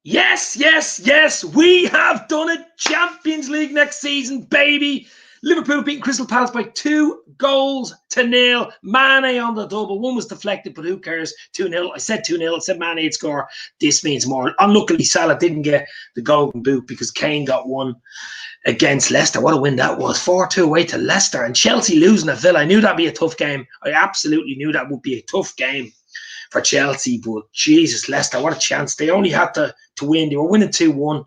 Yes, yes, yes, we have done it. Champions League next season, baby. Liverpool beating Crystal Palace by 2-0. Mane on the double. One was deflected, but who cares? 2-0. I said 2-0. I said Mane would score. This means more. Unluckily, Salah didn't get the golden boot because Kane got one against Leicester. What a win that was. 4-2 away to Leicester. And Chelsea losing at Villa. I knew that'd be a tough game. I absolutely knew that would be a tough game for Chelsea, but Jesus, Leicester, what a chance. They only had to win. They were winning 2-1,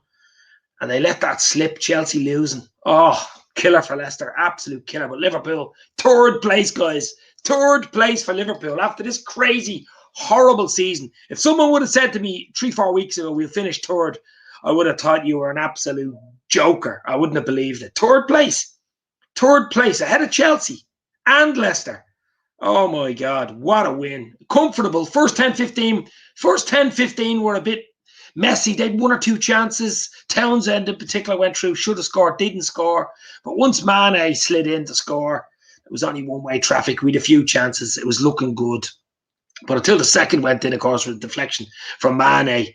and they let that slip, Chelsea losing. Oh, killer for Leicester, absolute killer. But Liverpool, third place, guys. Third place for Liverpool after this crazy, horrible season. If someone would have said to me 3-4 weeks ago, we'll finish third, I would have thought you were an absolute joker. I wouldn't have believed it. Third place ahead of Chelsea and Leicester. Oh my God, what a win. Comfortable. First 10-15 were a bit messy. They had one or two chances. Townsend in particular went through, should have scored, didn't score. But once Mane slid in to score, it was only one-way traffic. We had a few chances. It was looking good. But until the second went in, of course, with a deflection from Mane.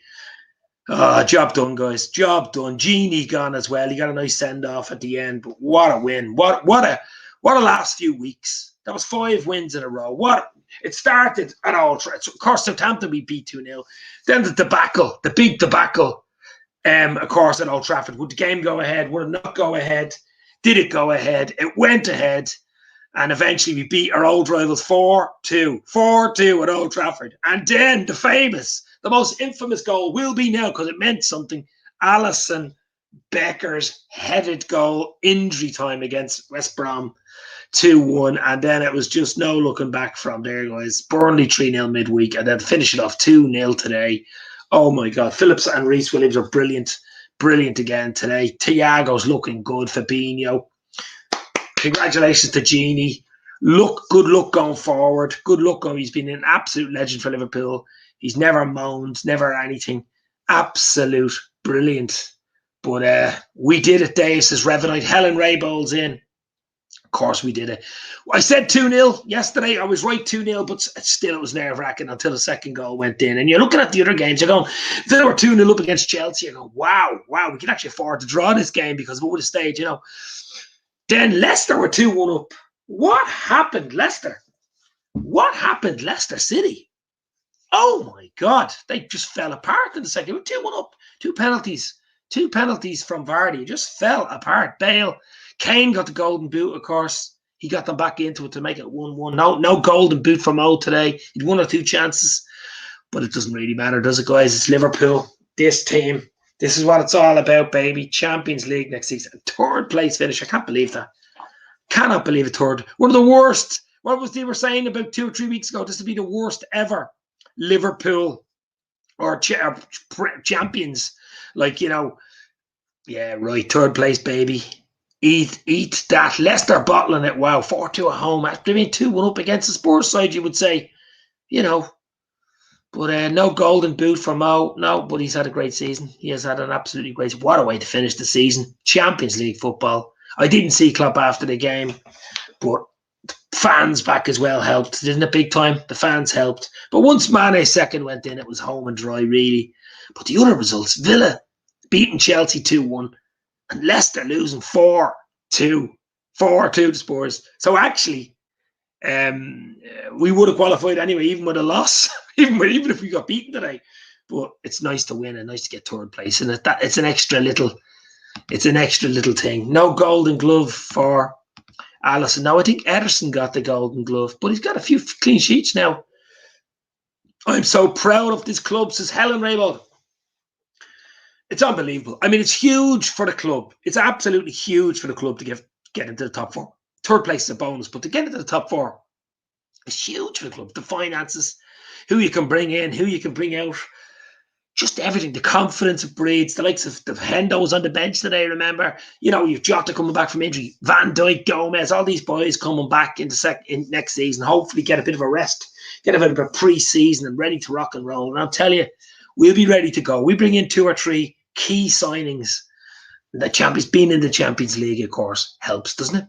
Job done, guys. Job done. Genie gone as well. He got a nice send-off at the end. But what a win. What a last few weeks. That was 5 wins in a row. It started at Old Trafford. Of course, Southampton we beat 2-0. Then the debacle, the big debacle, of course, at Old Trafford. Would the game go ahead? Would it not go ahead? Did it go ahead? It went ahead. And eventually we beat our old rivals 4-2. 4-2 at Old Trafford. And then the most infamous goal will be now, because it meant something, Alisson Becker's headed goal, injury time against West Brom. 2-1, and then it was just no looking back from there, guys. Burnley 3-0 midweek, and then finish it off 2-0 today. Oh my God, Phillips and Reece Williams are brilliant again today. Thiago's looking good. Fabinho, congratulations to Genie. Good luck going forward. Good luck going. He's been an absolute legend for Liverpool. He's never moaned, never anything. Absolute brilliant. But we did it, Dave, says Revenite. Helen Raybowl's in. Of course we did it. I said 2-0 yesterday. I was right, 2-0, but still it was nerve-wracking until the second goal went in. And you're looking at the other games, you're going, they were 2-0 up against Chelsea. You're going, wow, we can actually afford to draw this game because we would have stayed, Then Leicester were 2-1 up. What happened, Leicester? What happened, Leicester City? Oh my God, they just fell apart in the second. They were 2-1 up. 2 penalties from Vardy. Just fell apart. Bale. Kane got the golden boot, of course. He got them back into it to make it 1-1. No golden boot from O today. He'd 1 or 2 chances. But it doesn't really matter, does it, guys? It's Liverpool. This team. This is what it's all about, baby. Champions League next season. Third place finish. I can't believe that. Cannot believe it. Third. One of the worst. What was they were saying about 2 or 3 weeks ago? This would be the worst ever. Liverpool or champions. Yeah, right. Third place, baby. Eat that. Leicester bottling it. Wow, 4-2 at home. After being 2-1 up against the Spurs side, you would say, But no golden boot for Mo. No, but he's had a great season. He has had an absolutely great season. What a way to finish the season. Champions League football. I didn't see Klopp after the game, but fans back as well helped. Didn't it, big time? The fans helped. But once Mane's second went in, it was home and dry, really. But the other results, Villa beating Chelsea 2-1. And Leicester losing 4-2 to Spurs. So actually, we would have qualified anyway, even with a loss, even if we got beaten today. But it's nice to win and nice to get third place. And it's an extra little thing. No golden glove for Alisson. Now I think Ederson got the golden glove, but he's got a few clean sheets now. I'm so proud of this club, says Helen Raybowle. It's unbelievable. I mean, it's huge for the club. It's absolutely huge for the club to get into the top 4. Third place is a bonus, but to get into the top 4 is huge for the club. The finances, who you can bring in, who you can bring out, just everything. The confidence it breeds. The likes of the Hendo's on the bench today, remember? You've Jota coming back from injury. Van Dijk, Gomez, all these boys coming back in next season. Hopefully get a bit of a rest, get a bit of a pre-season and ready to rock and roll. And I'll tell you, we'll be ready to go. We bring in 2 or 3 key signings. Being in the Champions League, of course, helps, doesn't it?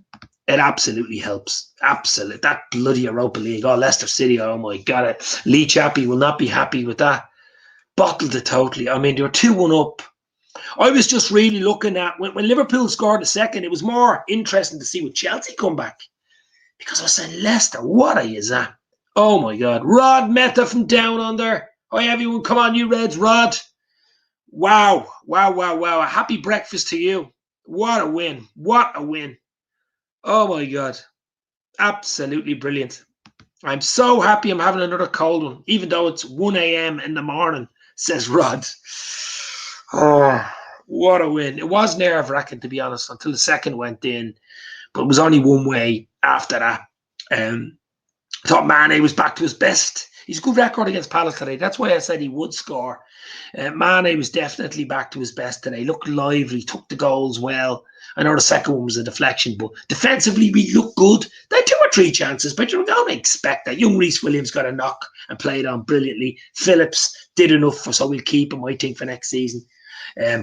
It absolutely helps. Absolutely. That bloody Europa League. Oh, Leicester City. Oh, my God. Lee Chappie will not be happy with that. bottled it totally. I mean, they were 2-1 up. I was just really looking at when Liverpool scored the second, it was more interesting to see what Chelsea come back. Because I was saying, Leicester, what are you at? Oh my God. Rod Meta from down under. Hi everyone, come on you Reds, Rod. Wow, wow, wow, wow. A happy breakfast to you. What a win. What a win. Oh my God. Absolutely brilliant. I'm so happy I'm having another cold one, even though it's 1 a.m. in the morning, says Rod. Oh, what a win. It was nerve-wracking, to be honest, until the second went in, but it was only one way after that. I thought Mane was back to his best. He's a good record against Palace today. That's why I said he would score. Mane was definitely back to his best today. Looked lively, took the goals well. I know the second one was a deflection, but defensively we looked good. They had 2 or 3 chances, but you're going to expect that. Young Reece Williams got a knock and played on brilliantly. Phillips did enough, so we'll keep him, I think, for next season.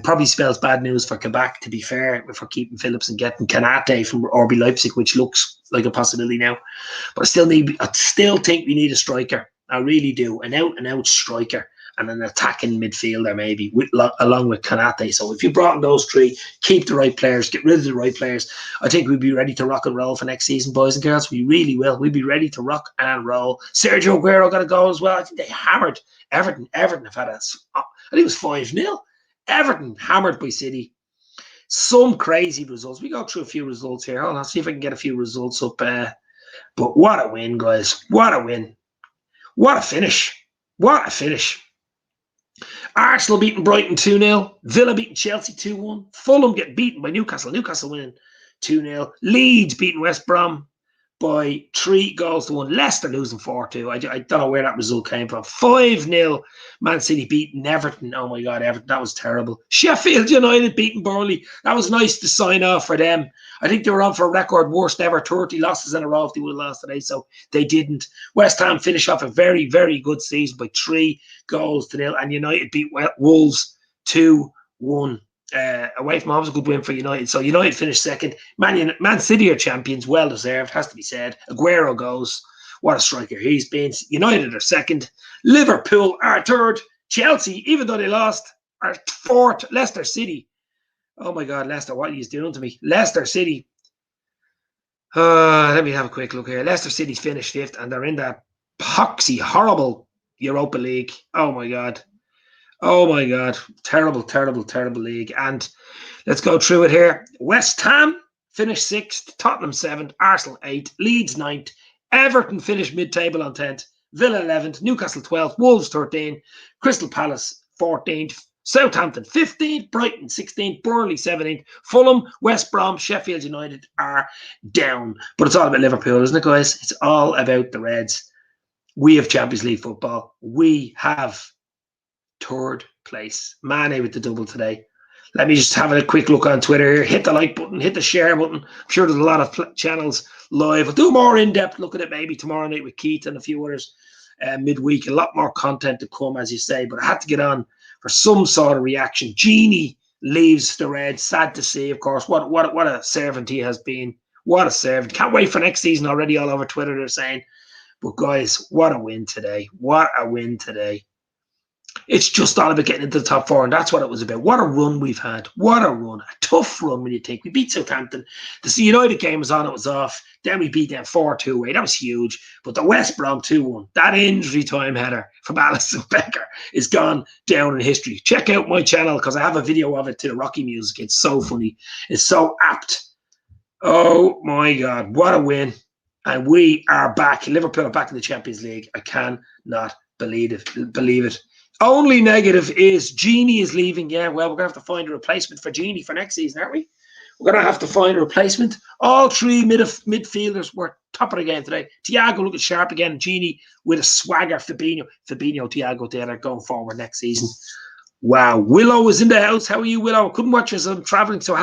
Probably spells bad news for Quebec, to be fair, for keeping Phillips and getting Kanate from RB Leipzig, which looks like a possibility now. But I still think we need a striker. I really do. An out-and-out striker and an attacking midfielder, maybe, along with Kanate. So if you brought in those 3, keep the right players, get rid of the right players, I think we'd be ready to rock and roll for next season, boys and girls. We really will. We'd be ready to rock and roll. Sergio Aguero got a goal as well. I think they hammered Everton. Everton have had I think it was 5-0. Everton hammered by City. Some crazy results. We go through a few results here. I'll see if I can get a few results up. But what a win, guys. What a win. What a finish. What a finish. Arsenal beating Brighton 2-0. Villa beating Chelsea 2-1. Fulham get beaten by Newcastle. Newcastle winning 2-0. Leeds beating West Brom by 3-1. Leicester losing 4-2. I don't know where that result came from. 5-0. Man City beating Everton. Oh my God, Everton, that was terrible. Sheffield United beating Burnley. That was nice to sign off for them. I think they were on for a record worst ever 30 losses in a row if they would have lost today, so they didn't. West Ham finished off a very, very good season by 3-0. And United beat Wolves 2-1. Away from home was a good win for United. So United finished second. Man City are champions, well deserved, has to be said. Aguero goes. What a striker he's been. United are second. Liverpool are third. Chelsea, even though they lost, are fourth. Leicester City. Oh my God, Leicester, what are you doing to me? Leicester City. Let me have a quick look here. Leicester City's finished fifth, and they're in that poxy, horrible Europa League. Oh my God. Oh my God. Terrible, terrible, terrible league. And let's go through it here. West Ham finished 6th, Tottenham 7th, Arsenal 8th, Leeds 9th, Everton finished mid-table on 10th, Villa 11th, Newcastle 12th, Wolves 13th, Crystal Palace 14th, Southampton 15th, Brighton 16th, Burnley 17th, Fulham, West Brom, Sheffield United are down. But it's all about Liverpool, isn't it, guys? It's all about the Reds. We have Champions League football. We have 3rd place. Mane with the double today. Let me just have a quick look on Twitter here. Hit the like button, hit the share button. I'm sure there's a lot of channels live. I'll do more in-depth look at it maybe tomorrow night with Keith and a few others midweek. A lot more content to come, as you say, but I had to get on for some sort of reaction. Genie leaves the Reds. Sad to see, of course. What a servant he has been. What a servant. Can't wait for next season already. All over Twitter they're saying. But guys, what a win today. What a win today. It's just all about getting into the top 4, and that's what it was about. What a run we've had. What a run. A tough run when you think. We beat Southampton. The United game was on, it was off. Then we beat them 4-2 away. That was huge. But the West Brom 2-1, that injury time header from Alisson Becker is gone down in history. Check out my channel because I have a video of it to the Rocky music. It's so funny. It's so apt. Oh my God. What a win. And we are back. Liverpool are back in the Champions League. I cannot believe it. Only negative is Genie is leaving. Yeah, well, we're going to have to find a replacement for Genie for next season, aren't we? We're going to have to find a replacement. All 3 midfielders were top of the game today. Thiago looking sharp again. Genie with a swagger. Fabinho, Thiago together going forward next season. Wow. Willow is in the house. How are you, Willow? I couldn't watch as I'm traveling, so I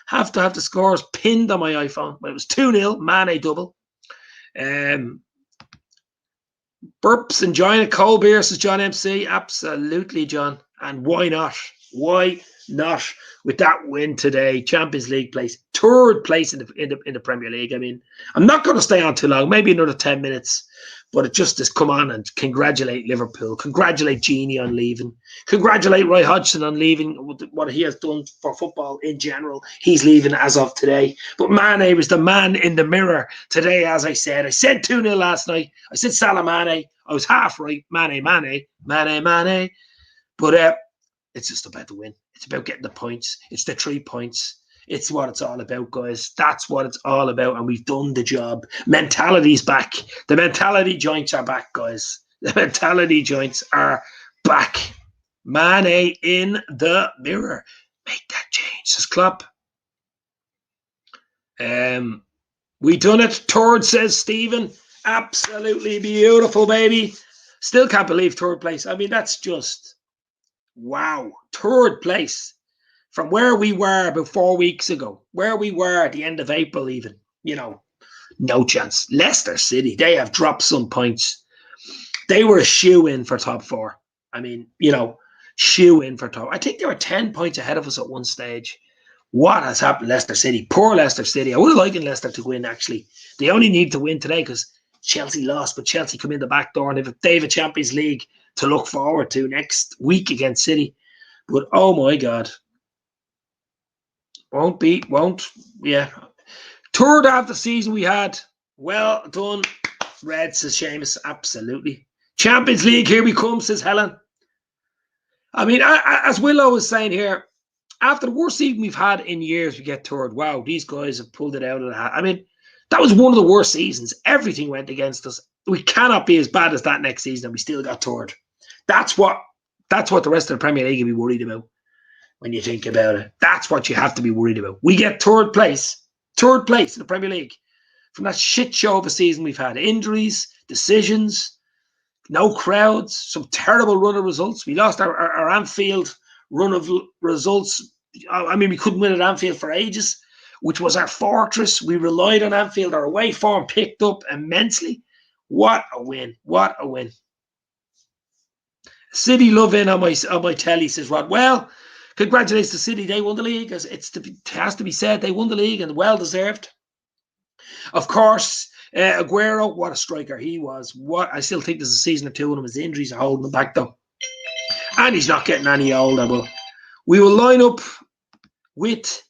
have to have the scores pinned on my iPhone. But it was 2-0. Mane double. Burps enjoying a cold beer, says John MC. Absolutely, John. And why not? Why not? With that win today, Champions League place, third place in the Premier League. I mean, I'm not going to stay on too long, maybe another 10 minutes, but it just is come on and congratulate Liverpool, congratulate Genie on leaving, congratulate Roy Hodgson on leaving, what he has done for football in general. He's leaving as of today. But Mane was the man in the mirror today, as I said. I said 2-0 last night. I said Salah Mane. I was half right. Mane. But it's just about the win. It's about getting the points. It's the 3 points. It's what it's all about, guys. That's what it's all about, and we've done the job. Mentality's back. The mentality joints are back, guys. The mentality joints are back. Mane in the mirror. Make that change, says Klopp. We done it. Third, says Stephen. Absolutely beautiful, baby. Still can't believe third place. I mean, that's just wow. Third place. From where we were about 4 weeks ago, where we were at the end of April even, you know, no chance. Leicester City, they have dropped some points. They were a shoe-in for top 4. I mean, you know, shoe-in for top. I think they were 10 points ahead of us at one stage. What has happened, Leicester City? Poor Leicester City. I would have liked Leicester to win, actually. They only need to win today because Chelsea lost, but Chelsea come in the back door and they have a Champions League to look forward to next week against City. But, oh, my God. Yeah. Third half of the season we had. Well done, Red, says Seamus. Absolutely. Champions League, here we come, says Helen. I mean, as Willow was saying here, after the worst season we've had in years, we get third. Wow, these guys have pulled it out of the hat. I mean, that was one of the worst seasons. Everything went against us. We cannot be as bad as that next season, and we still got third. That's what the rest of the Premier League will be worried about. When you think about it, that's what you have to be worried about. We get third place in the Premier League from that shit show of a season we've had. Injuries, decisions, no crowds, some terrible run of results. We lost our Anfield run of results. I mean, we couldn't win at Anfield for ages, which was our fortress. We relied on Anfield. Our away form picked up immensely. What a win. What a win. City love in on my telly, says Rod. Well, congratulations to City. They won the league. It has to be said. They won the league and well deserved. Of course, Aguero, what a striker he was. I still think there's a season or two in him. His injuries are holding him back, though. And he's not getting any older. But we will line up with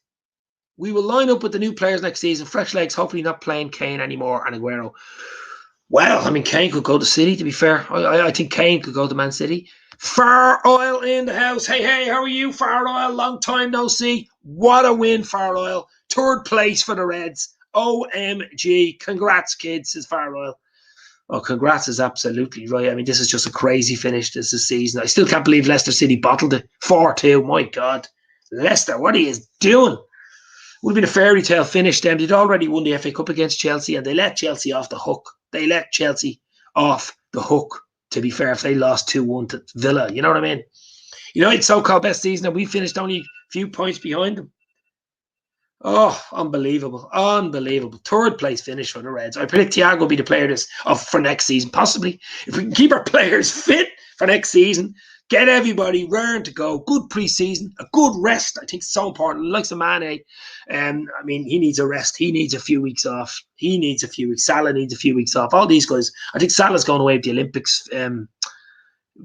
the new players next season. Fresh legs, hopefully not playing Kane anymore and Aguero. Well, I mean, Kane could go to City, to be fair. I think Kane could go to Man City. Far Oil in the house. Hey, how are you, Far Oil? Long time no see. What a win, Far Oil. Third place for the Reds. OMG. Congrats, kids, says Far Oil. Oh, congrats is absolutely right. I mean, this is just a crazy finish this season. I still can't believe Leicester City bottled it. 4-2. My God. Leicester, what are you doing? Would have been a fairy tale finish them. They'd already won the FA Cup against Chelsea and they let Chelsea off the hook. To be fair, if they lost 2-1 to Villa, you know what I mean? United's so-called best season, and we finished only a few points behind them. Oh, unbelievable. Unbelievable. Third place finish for the Reds. I predict Thiago will be the player for next season, possibly. If we can keep our players fit for next season, get everybody raring to go. Good pre-season, a good rest. I think it's so important. Like Mane, I mean, he needs a rest. He needs a few weeks off. He needs a few weeks. Salah needs a few weeks off. All these guys. I think Salah's going away with the Olympics.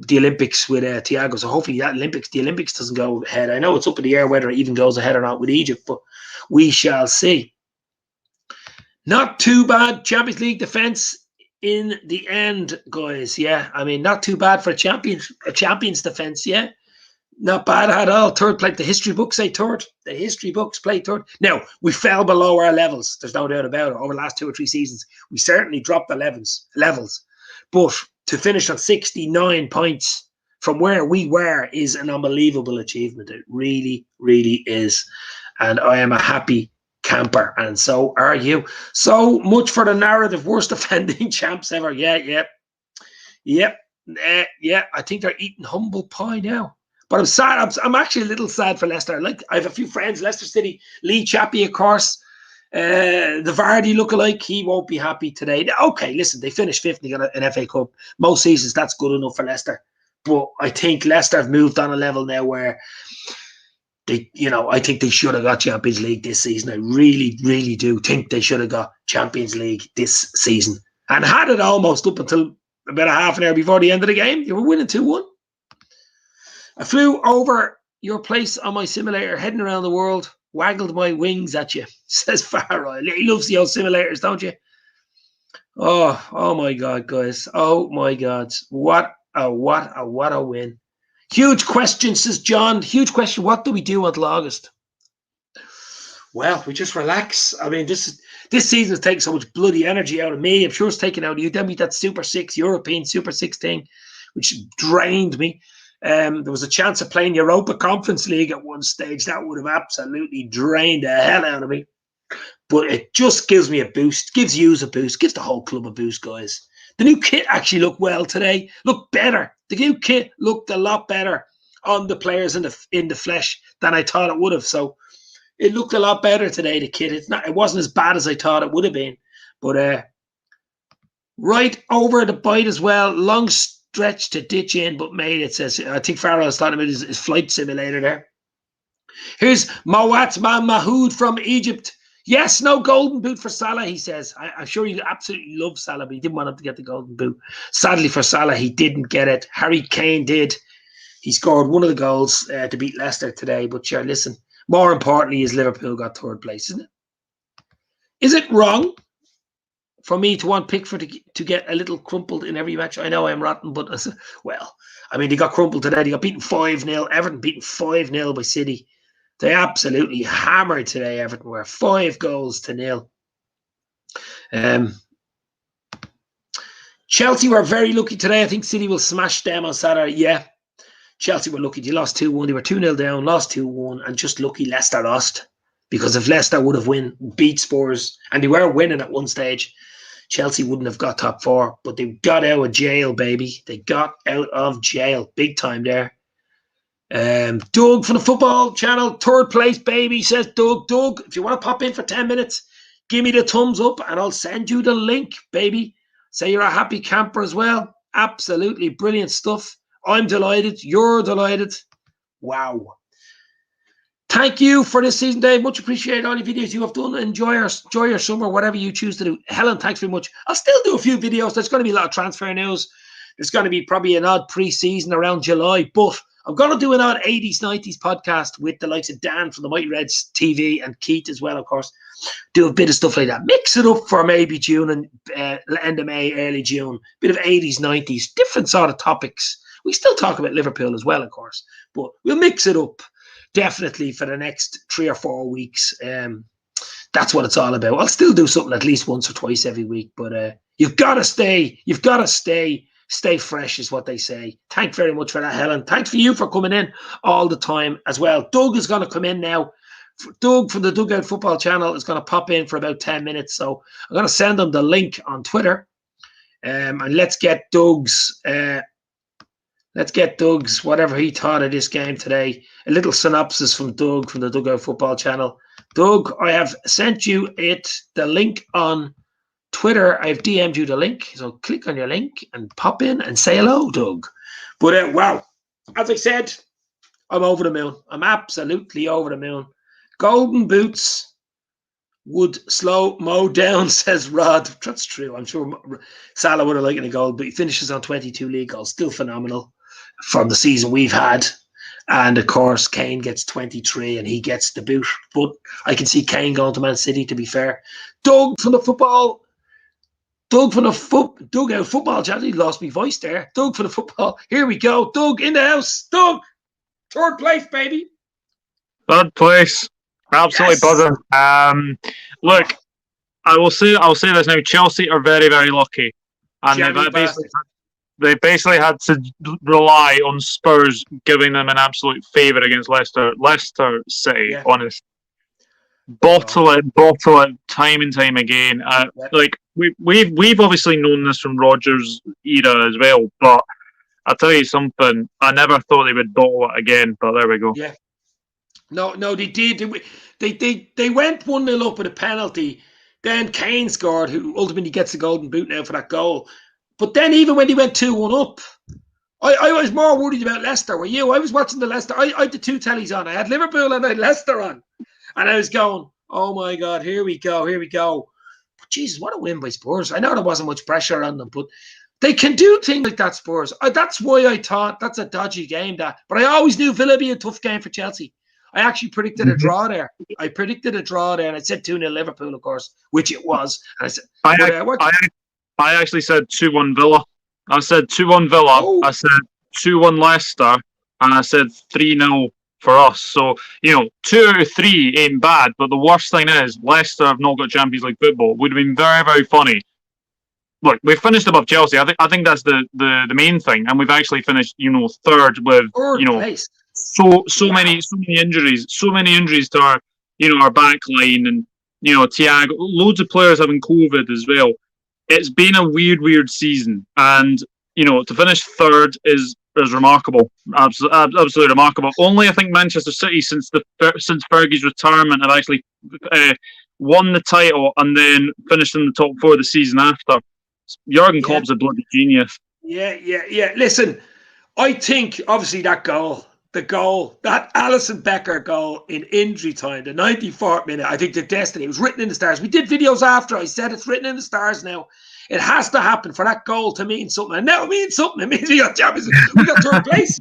The Olympics with Thiago. So hopefully the Olympics doesn't go ahead. I know it's up in the air whether it even goes ahead or not with Egypt, but we shall see. Not too bad Champions League defence in the end, guys. Yeah, I mean, not too bad for a champions defence. Yeah, not bad at all. Third place. The history books say third. The history books play third. Now, we fell below our levels. There's no doubt about it. Over the last 2 or 3 seasons, we certainly dropped the levels. But to finish on 69 points from where we were is an unbelievable achievement. It really, really is. And I am a happy camper, and so are you. So much for the narrative. Worst offending champs ever. Yeah. I think they're eating humble pie now. But I'm sad. I'm actually a little sad for Leicester. Like, I have a few friends, Leicester City. Lee Chappie, of course. The Vardy lookalike, he won't be happy today. Okay, listen, they finished 5th and they got an FA Cup. Most seasons, that's good enough for Leicester. But I think Leicester have moved on a level now where I think they should have got Champions League this season. I really, really do think they should have got Champions League this season and had it almost up until about a half an hour before the end of the game. You were winning 2-1. I flew over your place on my simulator, heading around the world, waggled my wings at you, says Farah. He loves the old simulators, don't you? Oh my God, guys. Oh my God. What a win. Huge question, says John. Huge question. What do we do until August? Well, we just relax. I mean, this season has taken so much bloody energy out of me. I'm sure it's taken out of you. Then we that Super 6, European Super 6 thing, which drained me. There was a chance of playing Europa Conference League at one stage. That would have absolutely drained the hell out of me. But it just gives me a boost, gives you a boost, gives the whole club a boost, guys. The new kit actually looked well today, looked better. The new kit looked a lot better on the players in the flesh than I thought it would have. So it looked a lot better today, the kit. It wasn't as bad as I thought it would have been. But right over the bite as well, long stretch to ditch in, but made it, says, I think Farrell was talking about his flight simulator there. Here's Mawat Man Mahoud from Egypt. Yes, no golden boot for Salah, he says. I'm sure he absolutely loves Salah, but he didn't want him to get the golden boot. Sadly for Salah, he didn't get it. Harry Kane did. He scored one of the goals to beat Leicester today. But sure, listen, more importantly is Liverpool got third place, isn't it? Is it wrong for me to want Pickford to get a little crumpled in every match? I know I'm rotten, but, well, I mean, they got crumpled today. They got beaten 5-0. Everton beaten 5-0 by City. They absolutely hammered today, Everton were 5-0. Chelsea were very lucky today. I think City will smash them on Saturday. Yeah, Chelsea were lucky. They lost 2-1. They were 2-0 down, lost 2-1, and just lucky Leicester lost. Because if Leicester would have beat Spurs, and they were winning at one stage, Chelsea wouldn't have got top 4. But they got out of jail, baby. They got out of jail. Big time there. Doug from the football channel, third place, baby, says Doug. Doug, if you want to pop in for 10 minutes, give me the thumbs up and I'll send you the link, baby. Say you're a happy camper as well. Absolutely brilliant stuff. I'm delighted. You're delighted. Wow. Thank you for this season, Dave. Much appreciated all your videos you have done. Enjoy your summer, whatever you choose to do. Helen, thanks very much. I'll still do a few videos. There's going to be a lot of transfer news. There's going to be probably an odd pre-season around July, but I'm going to do an odd 80s, 90s podcast with the likes of Dan from the Mighty Reds TV and Keith as well, of course. Do a bit of stuff like that. Mix it up for maybe June and end of May, early June. Bit of 80s, 90s, different sort of topics. We still talk about Liverpool as well, of course, but we'll mix it up definitely for the next 3 or 4 weeks. That's what it's all about. I'll still do something at least once or twice every week, but you've got to stay fresh is what they say. Thank very much for that, Helen. Thanks for you for coming in all the time as well. Doug is going to come in now. Doug from the Dugout Football Channel is going to pop in for about 10 minutes. So I'm going to send him the link on Twitter. And let's get Doug's whatever he thought of this game today. A little synopsis from Doug from the Dugout Football Channel. Doug, I have sent you the link on Twitter. I've DM'd you the link, so click on your link and pop in and say hello, Doug. But wow, as I said, I'm over the moon. I'm absolutely over the moon. Golden boots would slow Mo down, says Rod. That's true. I'm sure Salah would have liked a goal, but he finishes on 22 league goals. Still phenomenal from the season we've had. And of course, Kane gets 23 and he gets the boot. But I can see Kane going to Man City, to be fair. Doug from the Dugout Football Channel. He lost me voice there. Doug for the football. Here we go. Doug in the house. Doug, third place, baby. Third place. Absolutely buzzing. Look, I'll say this now. Chelsea are very, very lucky, and they basically had to rely on Spurs giving them an absolute favour against Leicester City. Yeah. Honest. Bottle it, time and time again. Like we've obviously known this from Rodgers' era as well, but I'll tell you something. I never thought they would bottle it again, but there we go. Yeah. No, they did. They went 1-0 up with a penalty. Then Kane scored, who ultimately gets the golden boot now for that goal. But then even when they went 2-1 up, I was more worried about Leicester. Were you? I was watching the Leicester. I had the two tellies on. I had Liverpool and I had Leicester on. And I was going, oh my God, here we go, here we go. But Jesus, what a win by Spurs. I know there wasn't much pressure on them, but they can do things like that, Spurs. That's why I thought that's a dodgy game. But I always knew Villa would be a tough game for Chelsea. I actually predicted a draw there. I predicted a draw there, and I said 2-0 Liverpool, of course, which it was. And I said, I actually said 2-1 Villa. I said 2-1 Villa. Oh. I said 2-1 Leicester, and I said 3-0 for us. So, 2 out of 3 ain't bad, but the worst thing is Leicester have not got Champions League football. It would have been very, very funny. Look, we've finished above Chelsea. I think that's the main thing, and we've actually finished, third with place. so many injuries, to our our back line, and Thiago, loads of players having COVID as well. It's been a weird season, and to finish third is remarkable, absolutely remarkable. Only I think Manchester City since Fergie's retirement have actually won the title and then finished in the top 4 the season after. Jurgen Klopp's a bloody genius. Yeah. Listen, I think obviously that Alisson Becker goal in injury time, the 94th minute, I think the destiny, it was written in the stars. We did videos after. I said it's written in the stars now. It has to happen for that goal to mean something. And now it means something. It means we got champions. We got third place.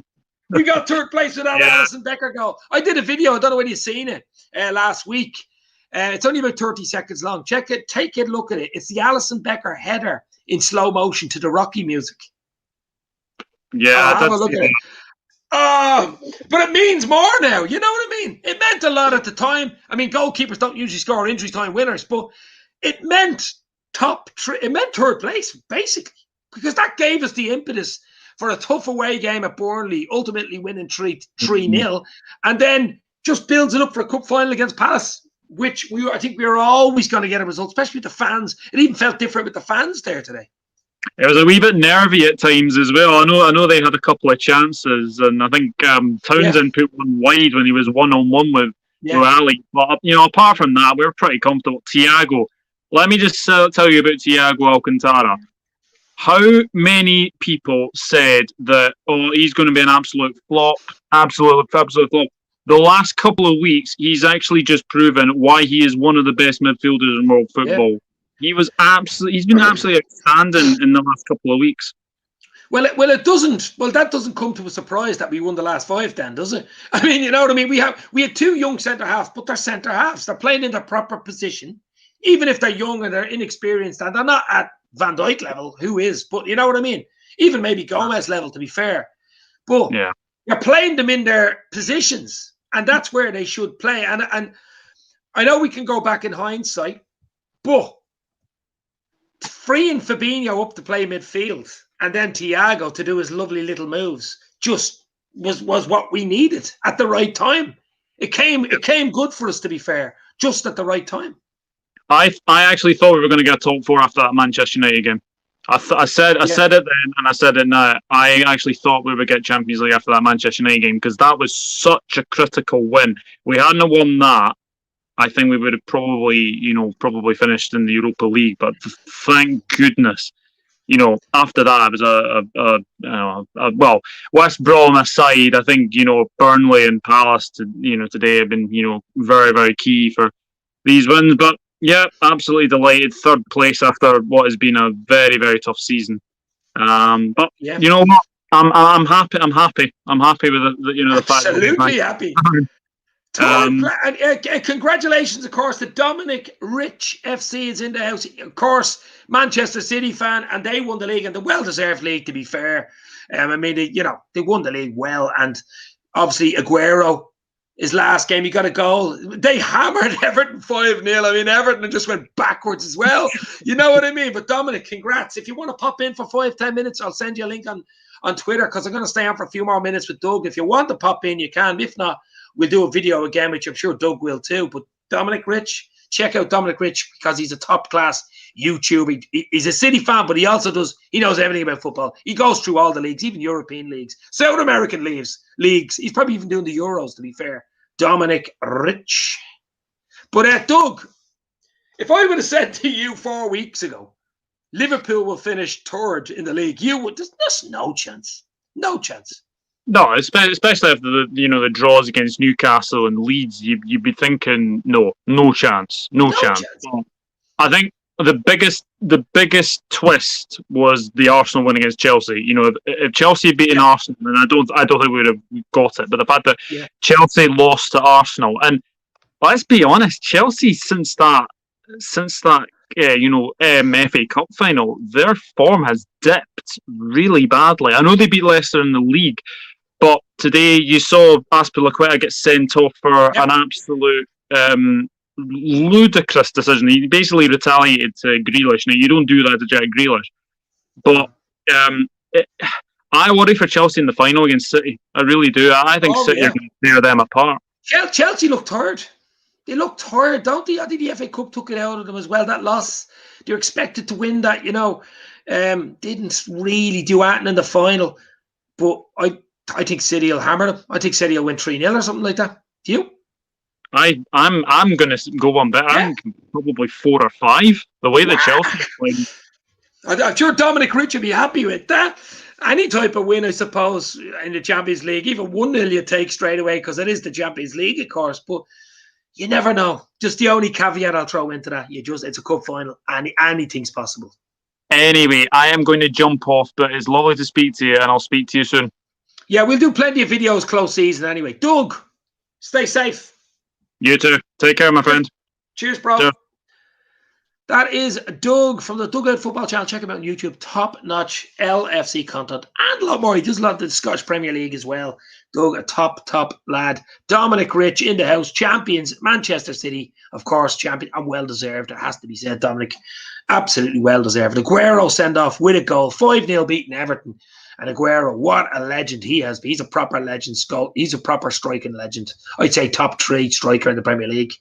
We got third place with that Alisson Becker goal. I did a video. I don't know whether you've seen it last week. It's only about 30 seconds long. Check it. Take a look at it. It's the Alisson Becker header in slow motion to the Rocky music. Yeah, have a look at it. But it means more now. You know what I mean? It meant a lot at the time. I mean, goalkeepers don't usually score injury time winners, but it meant it meant third place, basically, because that gave us the impetus for a tough away game at Burnley, ultimately winning 3-0, and then just builds it up for a cup final against Palace, which I think we were always going to get a result, especially with the fans. It even felt different with the fans there today. It was a wee bit nervy at times as well. I know they had a couple of chances, and I think Townsend put one wide when he was 1-on-1 with Ali. But apart from that, we were pretty comfortable. Thiago, let me just tell you about Thiago Alcantara. How many people said that he's going to be an absolute flop, absolute flop? The last couple of weeks, he's actually just proven why he is one of the best midfielders in world football. Yeah. He's been absolutely outstanding in the last couple of weeks. Well, that doesn't come to a surprise that we won the last 5 then, does it? I mean, you know what I mean? We had 2 young centre halves, but they're centre halves. They're playing in their proper position, even if they're young and they're inexperienced and they're not at Van Dijk level, who is, but you know what I mean? Even maybe Gomez level, to be fair. But you're playing them in their positions, and that's where they should play. And I know we can go back in hindsight, but freeing Fabinho up to play midfield and then Thiago to do his lovely little moves just was what we needed at the right time. It came good for us, to be fair, just at the right time. I actually thought we were going to get top 4 after that Manchester United game. I said it then, and I said it now. I actually thought we would get Champions League after that Manchester United game, because that was such a critical win. We hadn't won that, I think we would have probably finished in the Europa League. But thank goodness, after that it was well, West Brom aside, I think Burnley and Palace today have been very, very key for these wins. But yeah, absolutely delighted. Third place after what has been a very, very tough season. But you know what? I'm happy. I'm happy with the fact that absolutely happy. Congratulations, of course, to Dominic Rich. FC is in the house. Of course, Manchester City fan, and they won the league, and the well-deserved league, to be fair. I mean, they won the league well, and obviously Aguero, his last game, he got a goal. They hammered Everton 5-0. I mean, Everton just went backwards as well. You know what I mean? But Dominic, congrats. If you want to pop in for 5-10 minutes, I'll send you a link on Twitter, because I'm going to stay on for a few more minutes with Doug. If you want to pop in, you can. If not, we'll do a video again, which I'm sure Doug will too. But Dominic Rich, check out Dominic Rich, because he's a top-class YouTuber. He's a City fan, but he knows everything about football. He goes through all the leagues, even European leagues, South American leagues. He's probably even doing the Euros, to be fair. Dominic Rich. But Doug, if I would have said to you 4 weeks ago, Liverpool will finish third in the league, there's no chance. No chance. No, especially after the draws against Newcastle and Leeds, you'd be thinking no chance, no chance. Well, I think the biggest twist was the Arsenal win against Chelsea. If Chelsea had beaten Arsenal, then I don't think we would have got it. But the fact that Chelsea lost to Arsenal, and let's be honest, Chelsea since that FA Cup final, their form has dipped really badly. I know they beat Leicester in the league, but today you saw Azpilicueta get sent off for an absolute ludicrous decision. He basically retaliated to Grealish. Now, you don't do that to Jack Grealish. But I worry for Chelsea in the final against City. I really do. I think City are going to tear them apart. Chelsea look tired. They look tired, don't they? I think the FA Cup took it out of them as well. That loss, they're expected to win that, didn't really do anything in the final. But I think City will hammer them. I think City will win 3-0 or something like that. Do you? I'm going to go one better. I think probably 4 or 5. The way that Chelsea are playing. I'm sure Dominic Rich would be happy with that. Any type of win, I suppose, in the Champions League, even 1-0 you take straight away because it is the Champions League, of course. But you never know. Just the only caveat I'll throw into that, it's a cup final. Anything's possible. Anyway, I am going to jump off, but it's lovely to speak to you, and I'll speak to you soon. Yeah, we'll do plenty of videos close season anyway. Doug, stay safe. You too. Take care, my friend. Cheers, bro. Cheers. That is Doug from the Dugout Football Channel. Check him out on YouTube. Top-notch LFC content and a lot more. He does a lot of the Scottish Premier League as well. Doug, a top lad. Dominic Rich in the house. Champions, Manchester City, of course, champion and well-deserved. It has to be said, Dominic. Absolutely well-deserved. Aguero send-off with a goal. 5-0 beating Everton. And Aguero, what a legend he has been. He's a proper legend. He's a proper striking legend. I'd say top 3 striker in the Premier League.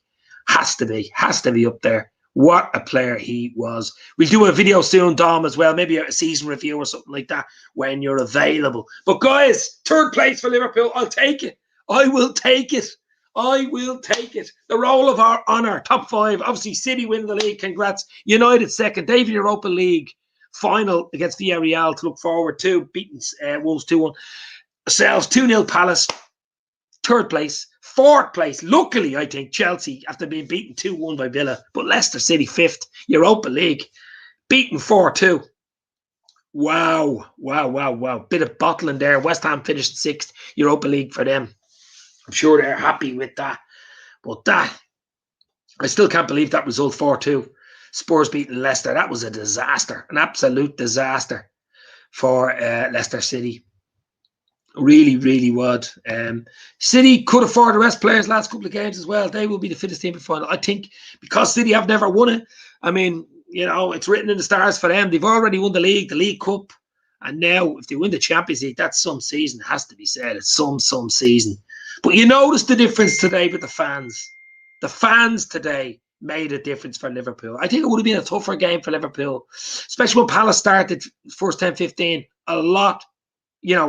Has to be up there. What a player he was. We'll do a video soon, Dom, as well. Maybe a season review or something like that when you're available. But guys, 3rd place for Liverpool. I'll take it. I will take it. The roll of our honour. Top 5. Obviously, City win the league. Congrats. United 2nd. David Europa League final against Villarreal to look forward to. Beating Wolves 2-1. Ourselves 2-0 Palace. 3rd place. 4th place, luckily, I think, Chelsea, after being beaten 2-1 by Villa. But Leicester City, 5th, Europa League, beaten 4-2. Wow. Bit of bottling there. West Ham finished 6th, Europa League for them. I'm sure they're happy with that. But I still can't believe that result, 4-2. Spurs beating Leicester. That was a disaster, an absolute disaster for Leicester City. Really would. City could afford to rest players last couple of games as well. They will be the fittest team for final. I think because City have never won it. I mean, it's written in the stars for them. They've already won the League Cup. And now, if they win the Champions League, that's some season, has to be said. It's some season. But you notice the difference today with the fans. The fans today made a difference for Liverpool. I think it would have been a tougher game for Liverpool, especially when Palace started first 10-15. A lot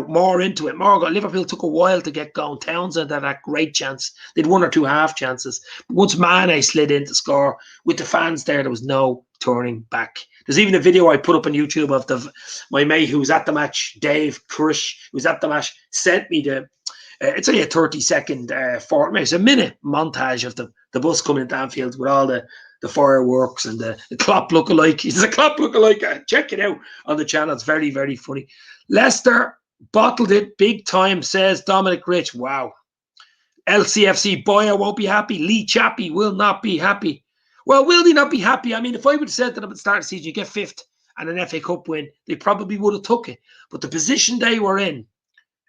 more into it. Liverpool took a while to get going. Townsend had that great chance. They'd 1 or 2 half chances. But once Mane slid in to score, with the fans there was no turning back. There's even a video I put up on YouTube of my mate who was at the match, Dave Krish, who was at the match, sent me it's only a 30-second, it's a minute montage of the bus coming into Anfield with all the fireworks and the Klopp lookalike. He's a Klopp lookalike. Check it out on the channel. It's very, very funny. Leicester bottled it big time, says Dominic Rich. Wow. LCFC, Boya won't be happy. Lee Chappie will not be happy. Well, will they not be happy? I mean, if I would have said to them at the start of the season, you get 5th and an FA Cup win, they probably would have took it. But the position they were in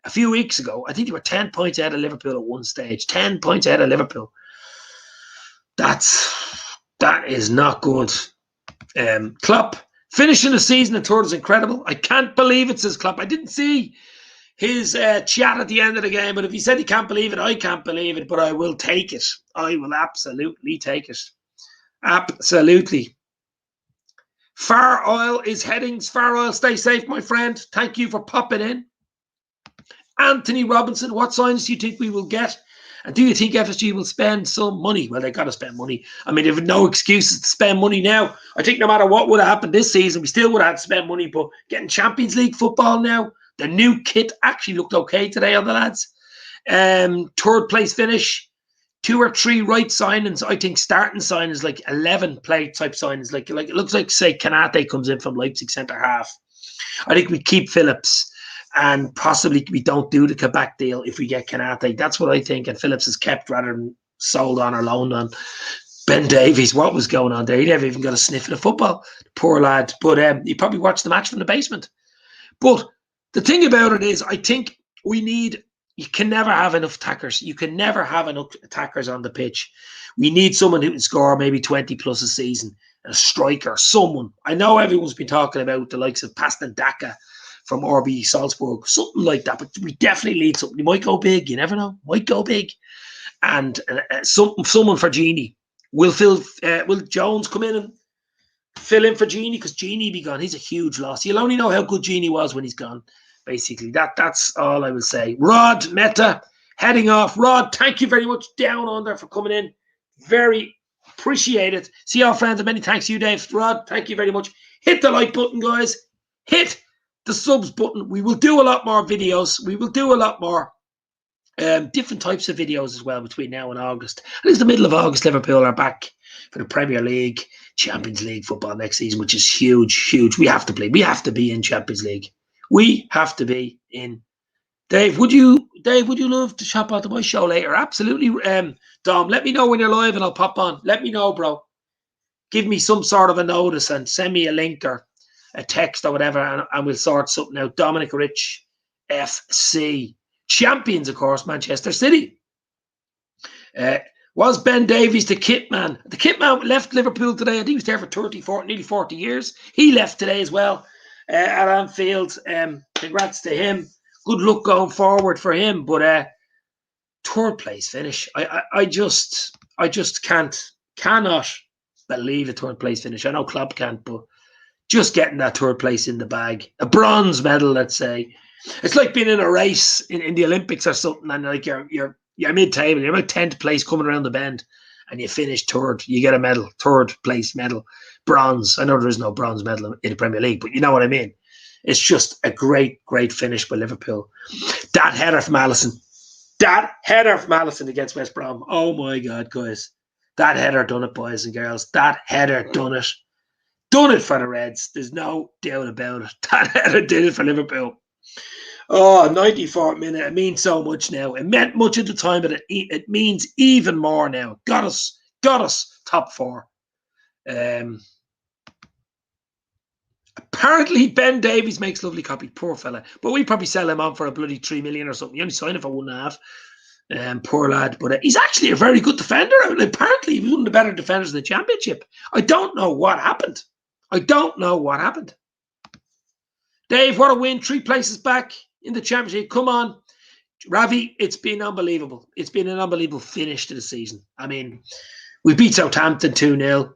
a few weeks ago, I think they were 10 points ahead of Liverpool at one stage. 10 points ahead of Liverpool. That is not good. Klopp finishing the season in 3rd is incredible. I can't believe it, says Klopp. I didn't see his chat at the end of the game, but if he said he can't believe it, I can't believe it, but I will take it. I will absolutely take it. Absolutely. Far Oil is headings. Far Oil, stay safe, my friend. Thank you for popping in. Anthony Robinson, what signs do you think we will get? And do you think FSG will spend some money? Well, they got to spend money. I mean, they have no excuses to spend money now. I think no matter what would have happened this season, we still would have had to spend money. But getting Champions League football now, The new kit actually looked okay today on the lads. Third place finish. 2 or 3 right signings. I think starting signings like 11 play type signings. Like it looks like, say, Kanate comes in from Leipzig centre half. I think we keep Phillips, and possibly we don't do the Quebec deal if we get Kanate. That's what I think. And Phillips is kept rather than sold on or loaned on. Ben Davies, what was going on there? He never even got a sniff of the football. Poor lad. But he probably watched the match from the basement. But the thing about it is, I think you can never have enough attackers. You can never have enough attackers on the pitch. We need someone who can score maybe 20 plus a season, a striker, someone. I know everyone's been talking about the likes of Pastandaka from RB Salzburg, something like that, but we definitely need something. You might go big, you never know. Might go big. And someone for Genie. Will Jones come in and fill in for Genie? Because Genie be gone. He's a huge loss. You'll only know how good Genie was when he's gone. Basically, that's all I will say. Rod Meta heading off. Rod, thank you very much down under for coming in. Very appreciate it. See y'all, friends, and many thanks to you, Dave. Rod, thank you very much. Hit the like button, guys. Hit the subs button. We will do a lot more videos. We will do a lot more different types of videos as well between now and August. And it's the middle of August. Liverpool are back for the Premier League, Champions League football next season, which is huge, huge. We have to play. We have to be in Champions League. We have to be in. Dave, would you love to shop out to my show later? Absolutely. Dom, let me know when you're live and I'll pop on. Let me know, bro. Give me some sort of a notice and send me a link or a text or whatever, and we'll sort something out. Dominic Rich, FC. Champions, of course, Manchester City. Was Ben Davies the kit man? The kit man left Liverpool today. I think he was there for nearly 40 years. He left today as well. At Anfield. Congrats to him. Good luck going forward for him. But third place finish. I just cannot believe a third place finish. I know Klopp can't, but just getting that third place in the bag, a bronze medal, let's say. It's like being in a race in the Olympics or something, and like you're mid-table, you're about 10th place coming around the bend, and you finish third. You get a medal, third place medal. Bronze. I know there is no bronze medal in the Premier League, but you know what I mean. It's just a great, great finish by Liverpool. That header from Alisson against West Brom. Oh my God, guys. That header done it, boys and girls. That header done it. Done it for the Reds. There's no doubt about it. That header did it for Liverpool. Oh, 94th minute. It means so much now. It meant much at the time, but it means even more now. Got us top 4. Apparently Ben Davies makes lovely copy, poor fella, but we probably sell him on for a bloody 3 million or something. You only sign him for 1.5. Poor lad, but he's actually a very good defender. Apparently he was one of the better defenders in the championship. I don't know what happened. Dave, what a win. 3 places back in the championship. Come on, Ravi, it's been unbelievable. It's been an unbelievable finish to the season. I mean, we beat Southampton 2-0.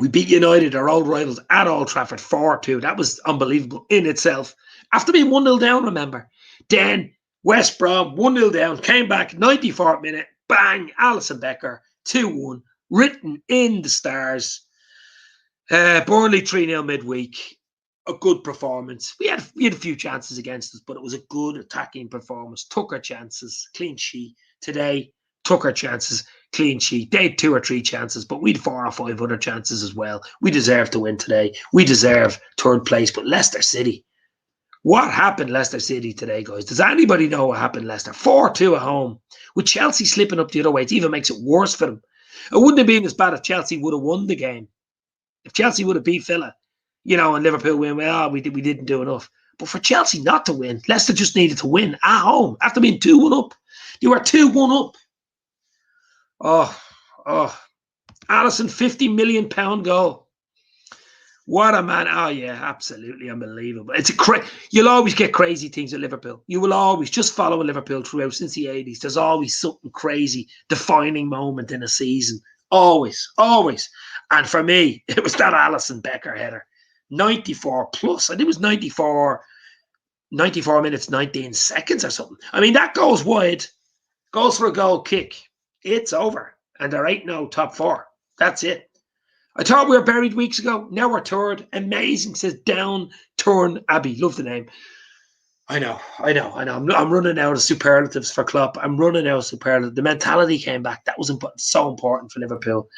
We beat United, our old rivals, at Old Trafford 4-2. That was unbelievable in itself. After being 1-0 down, remember. Then West Brom 1-0 down, came back 94th minute, bang, Alisson Becker 2-1, written in the stars. Burnley 3-0 midweek. A good performance. We had a few chances against us, but it was a good attacking performance. Took our chances, clean sheet. Today, took our chances, clean sheet. They had 2 or 3 chances, but we had 4 or 5 other chances as well. We deserve to win today. We deserve third place. But Leicester City, what happened Leicester City today, guys? Does anybody know what happened Leicester? 4-2 at home. With Chelsea slipping up the other way, it even makes it worse for them. It wouldn't have been as bad if Chelsea would have won the game. If Chelsea would have beat Villa, and Liverpool win, we didn't do enough. But for Chelsea not to win, Leicester just needed to win at home after being 2-1 up. They were 2-1 up. Oh, Alisson, £50 million goal. What a man. Oh, yeah, absolutely unbelievable. You'll always get crazy things at Liverpool. You will always, just follow Liverpool throughout since the 80s. There's always something crazy, defining moment in a season. Always. And for me, it was that Alisson Becker header. 94 plus. I think it was 94 minutes, 19 seconds or something. I mean, that goes wide, goes for a goal kick. It's over. And there ain't no top 4. That's it. I thought we were buried weeks ago. Now we're third. Amazing, says Down Turn Abbey. Love the name. I know. I'm running out of superlatives for Klopp. I'm running out of superlatives. The mentality came back. That was so important for Liverpool.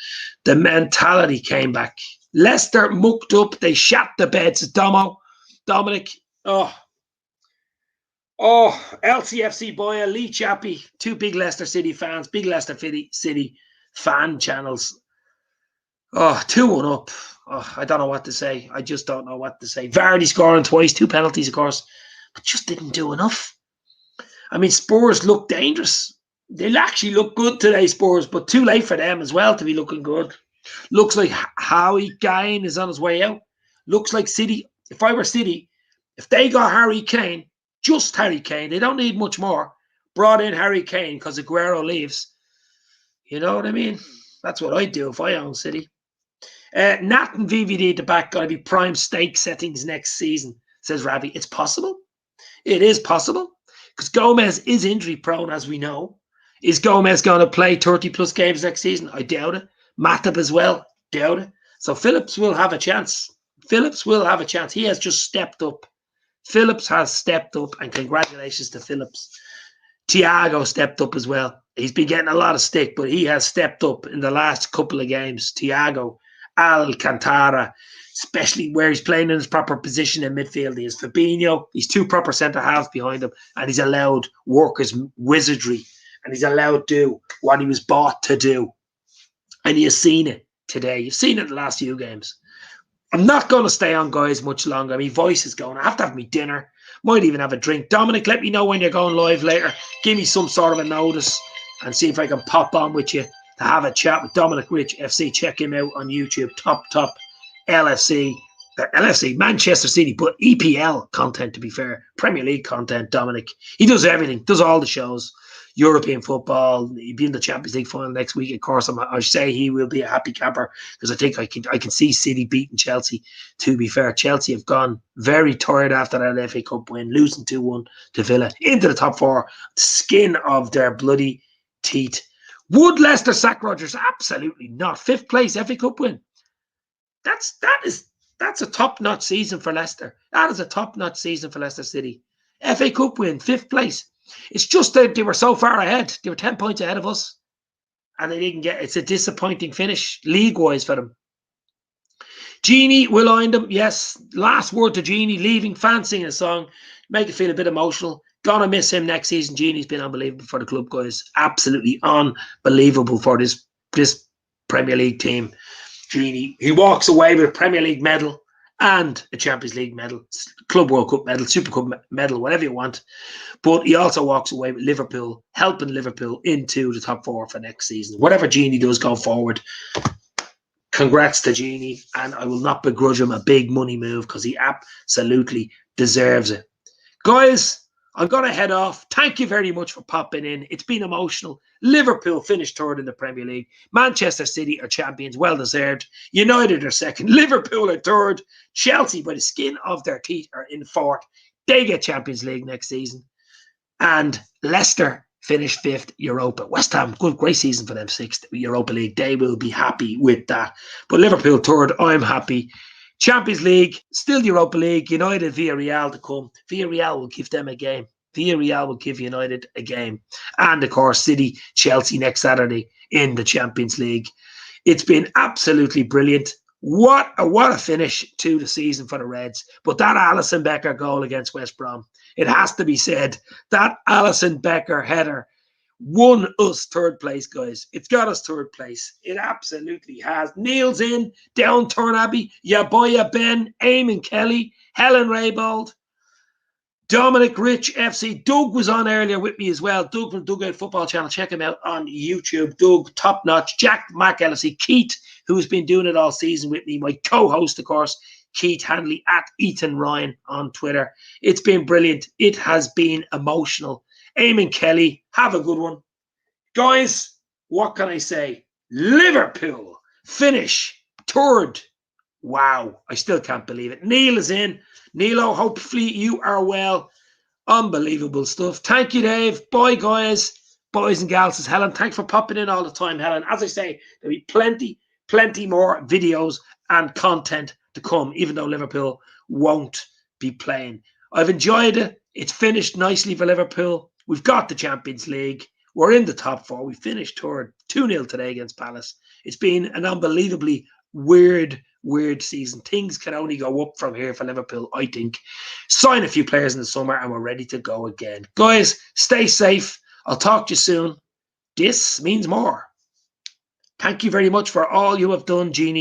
The mentality came back. Leicester mucked up. They shat the beds. Dominic. LCFC Boya, Lee Chappie, two big Leicester City fans, big Leicester City fan channels. 2-1 up. I don't know what to say. I just don't know what to say. Vardy scoring twice, 2 penalties, of course, but just didn't do enough. I mean, Spurs look dangerous. They'll actually look good today, Spurs, but too late for them as well to be looking good. Looks like Harry Kane is on his way out. Looks like City, if I were City, if they got Harry Kane, just Harry Kane, they don't need much more, brought in Harry Kane because Aguero leaves. You know what I mean? That's what I'd do if I owned City. Nat and VVD at the back got to be prime stake settings next season, says Ravi. It's possible. It is possible because Gomez is injury prone, as we know. Is Gomez going to play 30 plus games next season? I doubt it. Matip as well, doubt it. So Phillips will have a chance. He has just stepped up. Phillips has stepped up, and congratulations to Phillips. Thiago stepped up as well. He's been getting a lot of stick, but he has stepped up in the last couple of games. Thiago, Alcantara, especially where he's playing in his proper position in midfield. He has Fabinho. He's 2 proper centre-halves behind him, and he's allowed work his wizardry, and he's allowed to do what he was bought to do. And you've seen it today. You've seen it the last few games. I'm not going to stay on, guys, much longer. My voice is going. I have to have my dinner. Might even have a drink. Dominic, let me know when you're going live later. Give me some sort of a notice and see if I can pop on with you to have a chat with Dominic Rich FC. Check him out on YouTube. Top LFC, Manchester City, but EPL content, to be fair. Premier League content, Dominic. He does everything. Does all the shows. European football. He'll be in the Champions League final next week. Of course, I say he will be a happy camper because I think I can see City beating Chelsea. To be fair, Chelsea have gone very tired after that FA Cup win, losing 2-1 to Villa into the top 4, skin of their bloody teeth. Would Leicester sack Rodgers? Absolutely not. 5th place FA Cup win. That's a top-notch season for Leicester. That is a top-notch season for Leicester City. FA Cup win, 5th place. It's just that they were so far ahead. They were 10 points ahead of us. And they didn't get it. It's a disappointing finish, league-wise, for them. Genie will iron them. Yes, last word to Genie, leaving, fans singing a song. Make it feel a bit emotional. Gonna miss him next season. Genie's been unbelievable for the club, guys. Absolutely unbelievable for this Premier League team. Genie, he walks away with a Premier League medal and a Champions League medal, Club World Cup medal, Super Cup medal, whatever you want. But he also walks away with Liverpool, helping Liverpool into the top 4 for next season. Whatever Genie does going forward, congrats to Genie, and I will not begrudge him a big money move because he absolutely deserves it. Guys, I'm going to head off. Thank you very much for popping in. It's been emotional. Liverpool finished 3rd in the Premier League. Manchester City are champions, well deserved. United are 2nd. Liverpool are 3rd. Chelsea, by the skin of their teeth, are in 4th. They get Champions League next season. And Leicester finished 5th Europa. West Ham, great season for them, 6th Europa League. They will be happy with that. But Liverpool 3rd, I'm happy. Champions League, still Europa League, United, Villarreal to come. Villarreal will give them a game. Villarreal will give United a game. And, of course, City, Chelsea next Saturday in the Champions League. It's been absolutely brilliant. What a finish to the season for the Reds. But that Alisson Becker goal against West Brom, it has to be said, that Alisson Becker header won us 3rd place, guys. It's got us 3rd place. It absolutely has. Neil's in, down Turnaby, Yaboya Ben, Eamon Kelly, Helen Raybold, Dominic Rich FC. Doug was on earlier with me as well. Doug from Doug Out Football Channel. Check him out on YouTube. Doug, top notch. Jack McLC. Keith, who's been doing it all season with me. My co-host, of course, Keith Hanley at Ethan Ryan on Twitter. It's been brilliant. It has been emotional. Eamon Kelly, have a good one. Guys, what can I say? Liverpool finish 3rd. Wow, I still can't believe it. Neil is in. Nilo, hopefully you are well. Unbelievable stuff. Thank you, Dave. Bye, guys. Boys and gals, says Helen. Thanks for popping in all the time, Helen. As I say, there'll be plenty more videos and content to come, even though Liverpool won't be playing. I've enjoyed it. It's finished nicely for Liverpool. We've got the Champions League. We're in the top 4. We finished third, 2-0 today against Palace. It's been an unbelievably weird season. Things can only go up from here for Liverpool, I think. Sign a few players in the summer and we're ready to go again. Guys, stay safe. I'll talk to you soon. This means more. Thank you very much for all you have done, Jeannie.